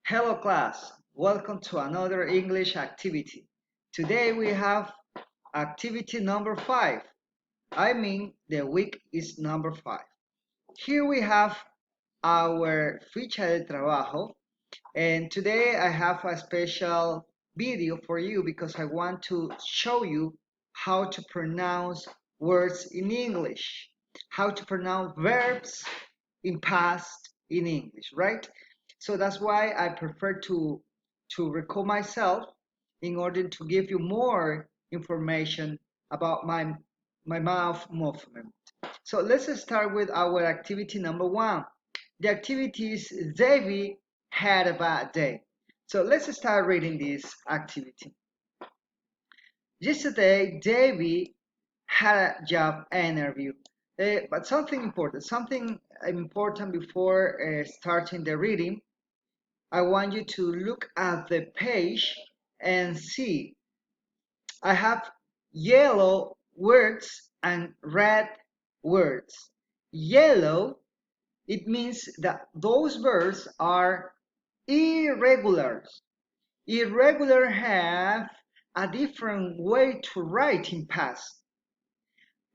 Hello class, welcome to another English activity. Today we have activity number 5. I mean the week is number 5. Here we have our ficha de trabajo and today I have a special video for you because I want to show you how to pronounce words in English, how to pronounce verbs in past in English, right? So that's why I prefer to record myself in order to give you more information about my mouth movement. So let's start with our activity number 1. The activity is David had a bad day. So let's start reading this activity. Yesterday, David had a job interview. But something important before starting the reading, I want you to look at the page and see. I have yellow words and red words. Yellow, it means that those verbs are irregular. Irregular have a different way to write in past.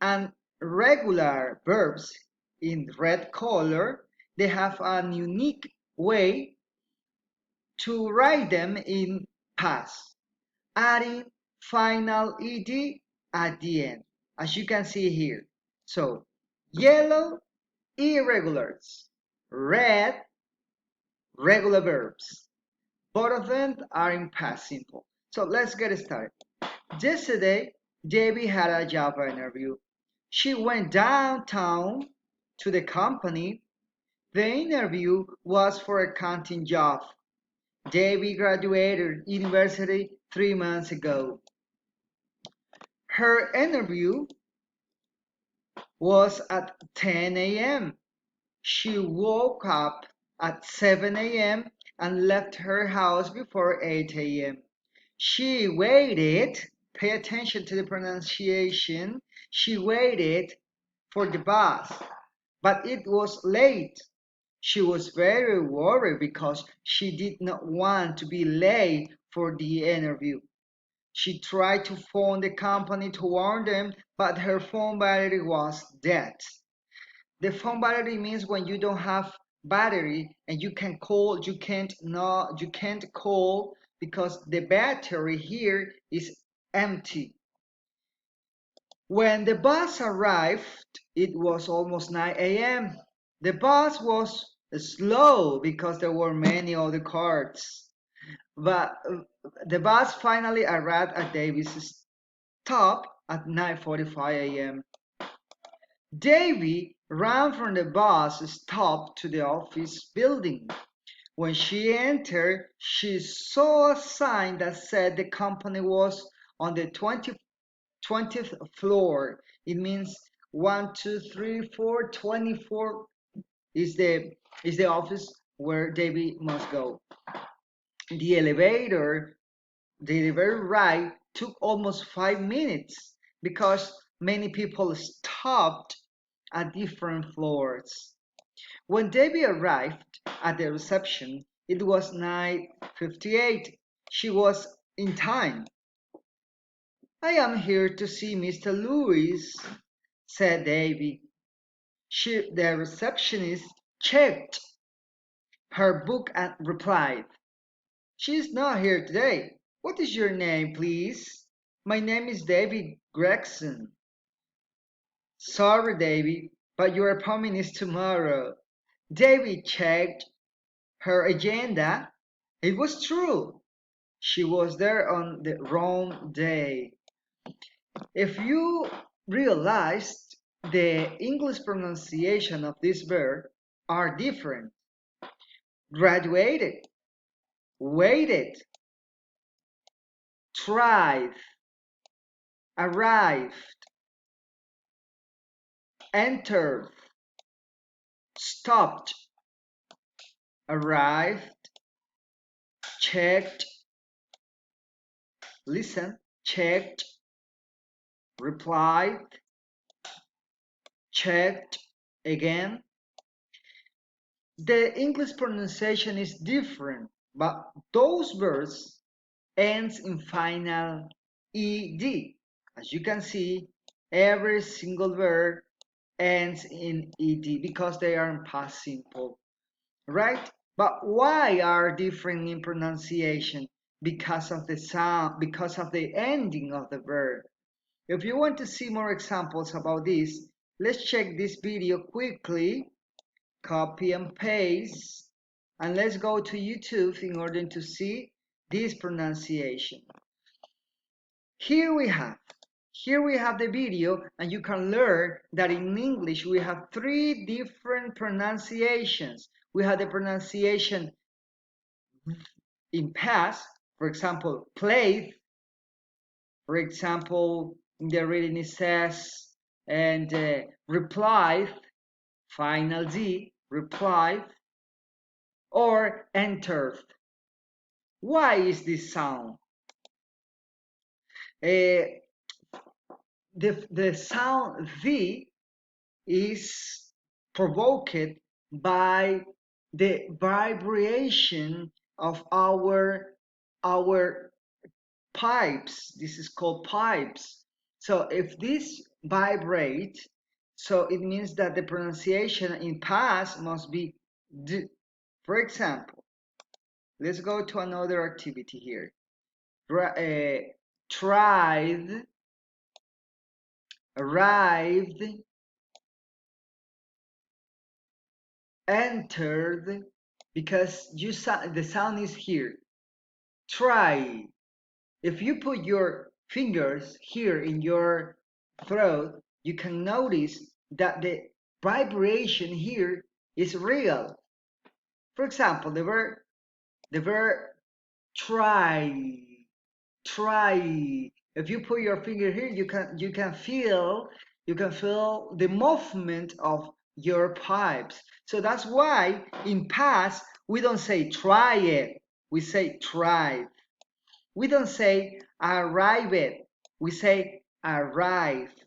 And regular verbs in red color, they have a unique way to write them in past, adding final ed at the end, as you can see here. So, yellow, irregulars, red, regular verbs. Both of them are in past simple. So let's get started. Yesterday, Debbie had a job interview. She went downtown to the company. The interview was for a accounting job. Debbie graduated university 3 months ago. Her interview was at 10 a.m. She woke up at 7 a.m. and left her house before 8 a.m. She waited, pay attention to the pronunciation, she waited for the bus, but it was late. She was very worried because she did not want to be late for the interview. She tried to phone the company to warn them, but her phone battery was dead. The phone battery means when you don't have battery and you can call, you can't call because the battery here is empty. When the bus arrived, it was almost 9 a.m. The bus was slow because there were many other cars. But the bus finally arrived at Davis' stop at 9:45 a.m. Davy ran from the bus stop to the office building. When she entered, she saw a sign that said the company was on the 20th floor. It means 1, 2, 3, 4, 24 is the office where Davy must go. The elevator ride took almost 5 minutes because many people stopped at different floors. When Debbie arrived at the reception, it was 9:58. She was in time. I am here to see Mr. Lewis, said Davy. The receptionist checked her book and replied, She is not here today. What is your name, please? My name is David Gregson. Sorry, Davy, but your appointment is tomorrow. David checked her agenda. It was true. She was there on the wrong day. If you realized the English pronunciation of this verb are different. Graduated, waited, thrive, arrived, entered, stopped, arrived, checked, listen, checked, replied, checked again. The English pronunciation is different. but those verbs ends in final ed. As you can see, every single verb ends in ed because they are in past simple, right? But why are different in pronunciation? Because of the sound, because of the ending of the verb. If you want to see more examples about this, let's check this video quickly, copy and paste, and let's go to YouTube in order to see this pronunciation. Here we have the video, and you can learn that in English we have three different pronunciations. We have the pronunciation in past, for example, played. For example, in the reading it says, and replied, final Z, replied, or entered. Why is this sound? The sound V is provoked by the vibration of our pipes. This is called pipes. So if this vibrate, so it means that the pronunciation in past must be d. For example, let's go to another activity here. Tried, arrived, entered, because the sound is here. Try. If you put your fingers here in your throat, you can notice that the vibration here is real. For example, the verb try, try. If you put your finger here, you can feel the movement of your pipes. So that's why in past we don't say try it, we say try. We don't say arrived, we say arrived.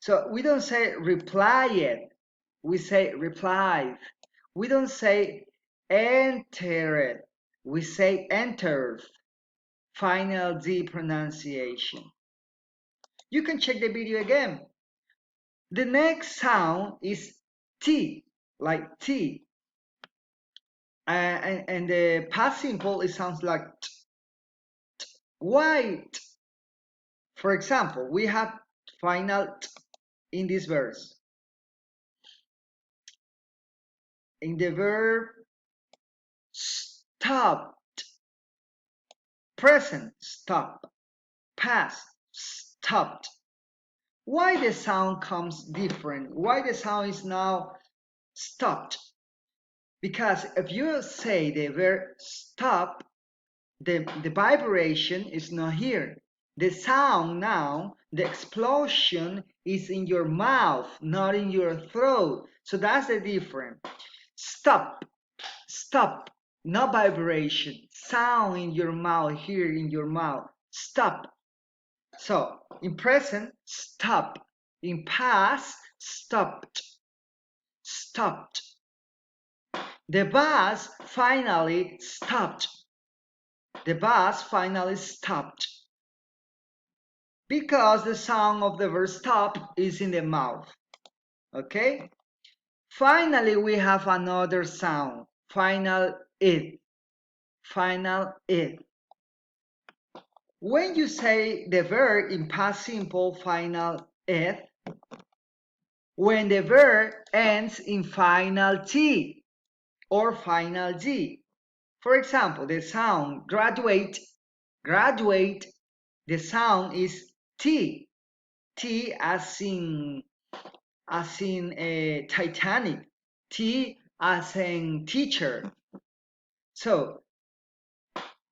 So we don't say replied, we say replied. We don't say entered, we say entered. Final Z pronunciation. You can check the video again. The next sound is T, like T. And the past simple, it sounds like t, t. White. For example, we have final t in this verse. In the verb stopped, present stop, past stopped. Why the sound comes different? Why the sound is now stopped? Because if you say the verb stop, the vibration is not here. The sound now, the explosion is in your mouth, not in your throat. So that's the difference. Stop, stop, no vibration. Sound in your mouth, here in your mouth. Stop. So in present, stop. In past, stopped. Stopped. The bus finally stopped. The bus finally stopped. Because the sound of the verb stop is in the mouth. Okay? Finally, we have another sound. Final it. Final it. When you say the verb in past simple final it, when the verb ends in final T or final Z. For example, the sound graduate, graduate, the sound is T. T as in a Titanic. T as in teacher. So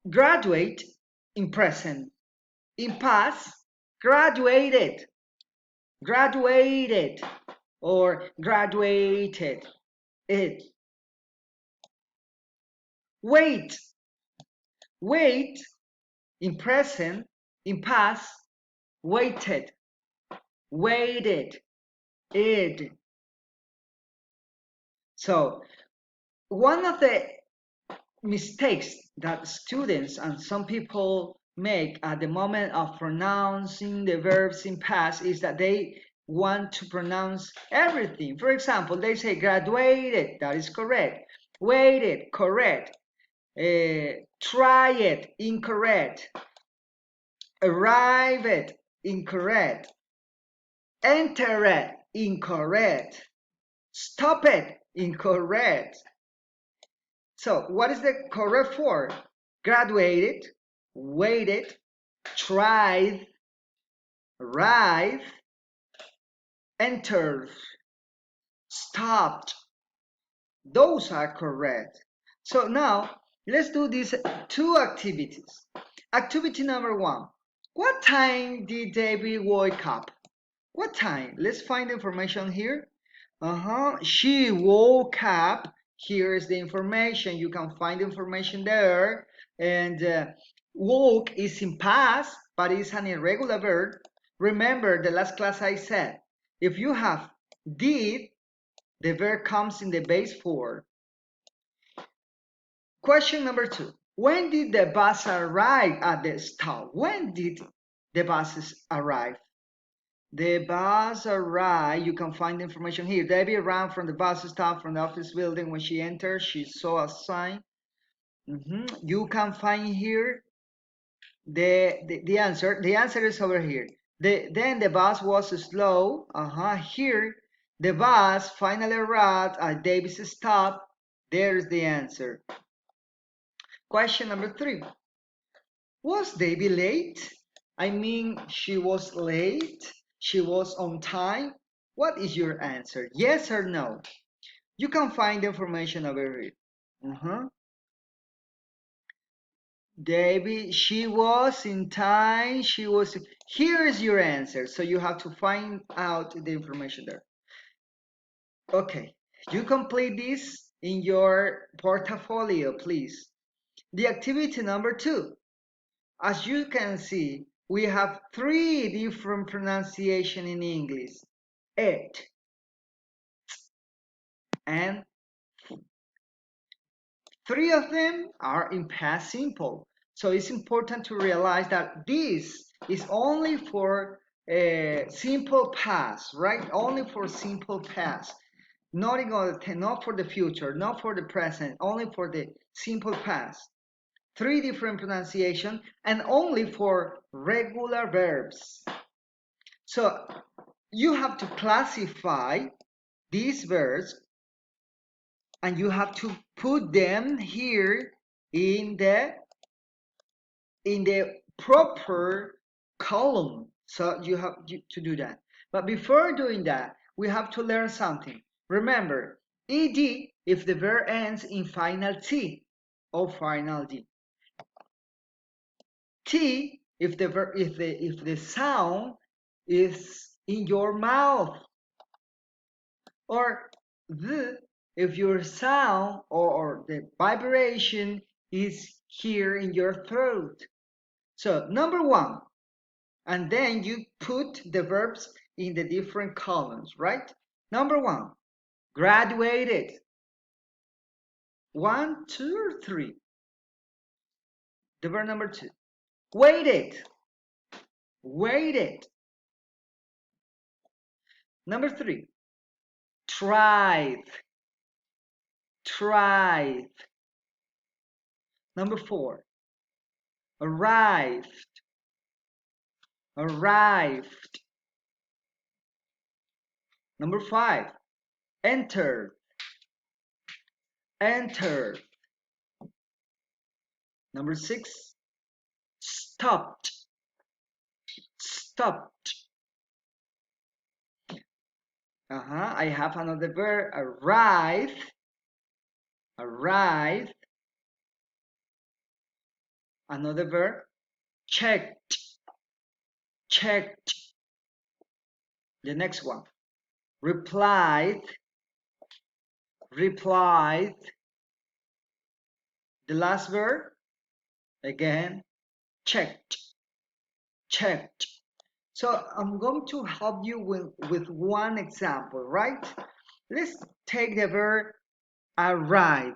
graduate in present. In past, graduated, graduated, or graduated. It. Wait, wait in present. In past, waited, waited, id. So one of the mistakes that students and some people make at the moment of pronouncing the verbs in past is that they want to pronounce everything. For example, they say graduated, that is correct. Waited, correct. Try it, incorrect. Arrived, incorrect. Enter it, incorrect. Stop it, incorrect. So what is the correct form? Graduated, waited, tried, arrived, entered, stopped. Those are correct. So now let's do these two activities. Activity number one. What time did David wake up? What time? Let's find information here. She woke up. Here is the information. You can find information there. And woke is in past, but it's an irregular verb. Remember the last class I said, if you have did, the verb comes in the base form. Question number two. When did the bus arrive at the stop? When did the buses arrive? The bus arrived. You can find information here. Debbie ran from the bus stop from the office building. When she entered, she saw a sign. You can find here the answer. The answer is over here. Then the bus was slow. Here, the bus finally arrived at Davis stop. There's the answer. Question number three. Was Debbie late? I mean, she was late. She was on time. What is your answer? Yes or no? You can find information over it. Debbie, she was in time. She was. Here is your answer. So you have to find out the information there. Okay, you complete this in your portfolio, please. The activity number two. As you can see, we have three different pronunciation in English. It and three of them are in past simple. So it's important to realize that this is only for simple past, right? Only for simple past. Not for the future, not for the present, only for the simple past. Three different pronunciation and only for regular verbs. So you have to classify these verbs and you have to put them here in the proper column. So you have to do that. But before doing that, we have to learn something. Remember, ed if the verb ends in final t or final d. T if the sound is in your mouth, or the if your sound or the vibration is here in your throat. So number one, and then you put the verbs in the different columns, right? Number one, graduated. 1, 2, or 3. The verb number 2, waited. Waited. Number 3, tried. Tried. Number 4, arrived. Arrived. Number 5, entered. Entered. Number 6, stopped. Stopped. I have another verb, arrive. Arrive. Another verb, checked. Checked. The next one, replied. Replied. The last verb, again, checked. Checked. So I'm going to help you with one example, right? Let's take the verb arrive.